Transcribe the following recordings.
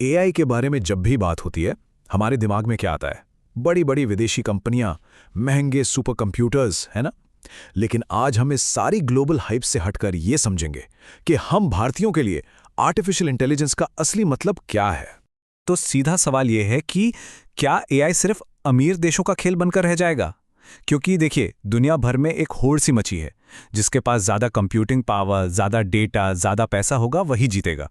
AI के बारे में जब भी बात होती है, हमारे दिमाग में क्या आता है? बड़ी बड़ी विदेशी कंपनियां, महंगे सुपर कंप्यूटर्स, है ना? लेकिन आज हम इस सारी ग्लोबल हाइप से हटकर ये समझेंगे कि हम भारतीयों के लिए आर्टिफिशियल इंटेलिजेंस का असली मतलब क्या है। तो सीधा सवाल यह है कि क्या एआई सिर्फ अमीर देशों का खेल बनकर रह जाएगा? क्योंकि देखिए, दुनिया भर में एक होड़ सी मची है। जिसके पास ज्यादा कंप्यूटिंग पावर, ज्यादा डेटा, ज्यादा पैसा होगा, वही जीतेगा।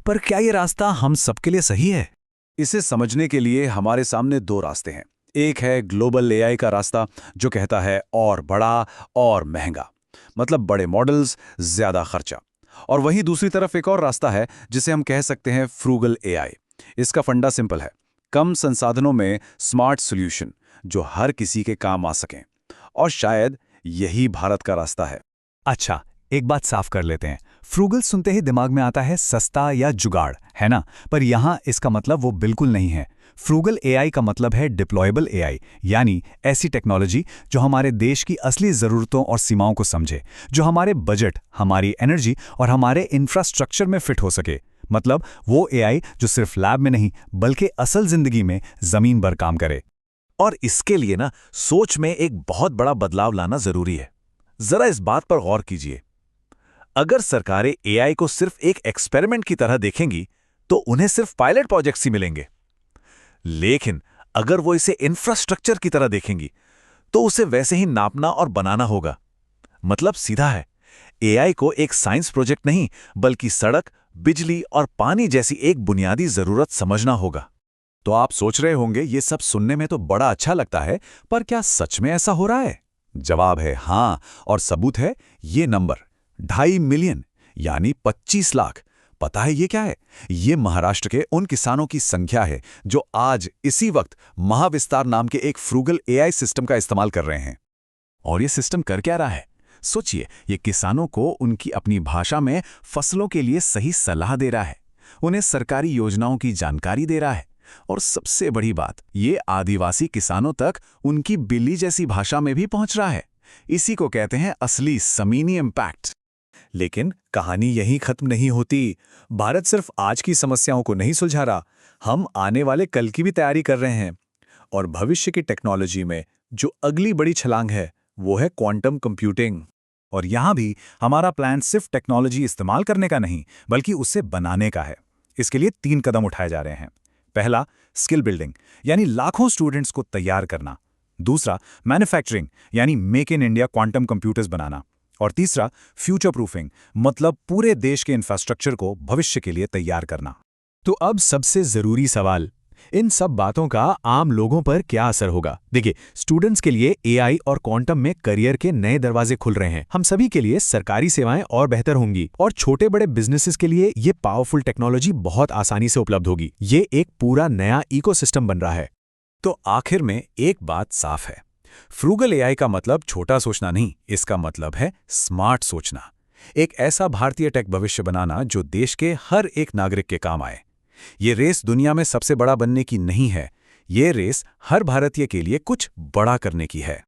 पर क्या ये रास्ता हम सबके लिए सही है? इसे समझने के लिए हमारे सामने दो रास्ते हैं। एक है ग्लोबल एआई का रास्ता, जो कहता है और बड़ा और महंगा, मतलब बड़े मॉडल्स, ज्यादा खर्चा। और वहीं दूसरी तरफ एक और रास्ता है जिसे हम कह सकते हैं फ्रूगल एआई। इसका फंडा सिंपल है, कम संसाधनों में स्मार्ट सॉल्यूशन जो हर किसी के काम आ सकें। और शायद यही भारत का रास्ता है। अच्छा, एक बात साफ कर लेते हैं। फ्रूगल सुनते ही दिमाग में आता है सस्ता या जुगाड़, है ना? पर यहाँ इसका मतलब वो बिल्कुल नहीं है। फ्रूगल एआई का मतलब है डिप्लॉयबल एआई, यानी ऐसी टेक्नोलॉजी जो हमारे देश की असली ज़रूरतों और सीमाओं को समझे, जो हमारे बजट, हमारी एनर्जी और हमारे इंफ्रास्ट्रक्चर में फिट हो सके। मतलब वो एआई जो सिर्फ लैब में नहीं, बल्कि असल जिंदगी में ज़मीन पर काम करे। और इसके लिए ना सोच में एक बहुत बड़ा बदलाव लाना जरूरी है। जरा इस बात पर गौर कीजिए। अगर सरकारें एआई को सिर्फ एक एक्सपेरिमेंट की तरह देखेंगी, तो उन्हें सिर्फ पायलट प्रोजेक्ट्स ही मिलेंगे। लेकिन अगर वो इसे इंफ्रास्ट्रक्चर की तरह देखेंगी, तो उसे वैसे ही नापना और बनाना होगा। मतलब सीधा है, एआई को एक साइंस प्रोजेक्ट नहीं, बल्कि सड़क, बिजली और पानी जैसी एक बुनियादी जरूरत समझना होगा। तो आप सोच रहे होंगे, ये सब सुनने में तो बड़ा अच्छा लगता है, पर क्या सच में ऐसा हो रहा है? जवाब है हाँ, और सबूत है ये नंबर 2.5 मिलियन, यानी 25 लाख। पता है ये क्या है? ये महाराष्ट्र के उन किसानों की संख्या है जो आज इसी वक्त महाविस्तार नाम के एक फ्रूगल एआई सिस्टम का इस्तेमाल कर रहे हैं। और ये सिस्टम कर क्या रहा है? सोचिए, ये किसानों को उनकी अपनी भाषा में फसलों के लिए सही सलाह दे रहा है, उन्हें सरकारी योजनाओं की जानकारी दे रहा है, और सबसे बड़ी बात, ये आदिवासी किसानों तक उनकी बिल्ली जैसी भाषा में भी पहुंच रहा है। इसी को कहते हैं असली ज़मीनी इम्पैक्ट। लेकिन कहानी यहीं खत्म नहीं होती। भारत सिर्फ आज की समस्याओं को नहीं सुलझा रहा, हम आने वाले कल की भी तैयारी कर रहे हैं। और भविष्य की टेक्नोलॉजी में जो अगली बड़ी छलांग है, वो है क्वांटम कंप्यूटिंग। और यहाँ भी हमारा प्लान सिर्फ टेक्नोलॉजी इस्तेमाल करने का नहीं, बल्कि उसे बनाने का है। इसके लिए 3 कदम उठाए जा रहे हैं। पहला, स्किल बिल्डिंग, यानी लाखों स्टूडेंट्स को तैयार करना। दूसरा, मैन्युफैक्चरिंग, यानी make in India quantum computers बनाना। और तीसरा, फ्यूचर प्रूफिंग, मतलब पूरे देश के इंफ्रास्ट्रक्चर को भविष्य के लिए तैयार करना। तो अब सबसे जरूरी सवाल, इन सब बातों का आम लोगों पर क्या असर होगा? देखिए, स्टूडेंट्स के लिए एआई और क्वांटम में करियर के नए दरवाजे खुल रहे हैं। हम सभी के लिए सरकारी सेवाएं और बेहतर होंगी, और छोटे बड़े बिजनेसेस के लिए ये पावरफुल टेक्नोलॉजी बहुत आसानी से उपलब्ध होगी। ये एक पूरा नया इकोसिस्टम बन रहा है। तो आखिर में एक बात साफ है, फ्रूगल एआई का मतलब छोटा सोचना नहीं, इसका मतलब है स्मार्ट सोचना। एक ऐसा भारतीय टेक भविष्य बनाना जो देश के हर एक नागरिक के काम आए। ये रेस दुनिया में सबसे बड़ा बनने की नहीं है, ये रेस हर भारतीय के लिए कुछ बड़ा करने की है।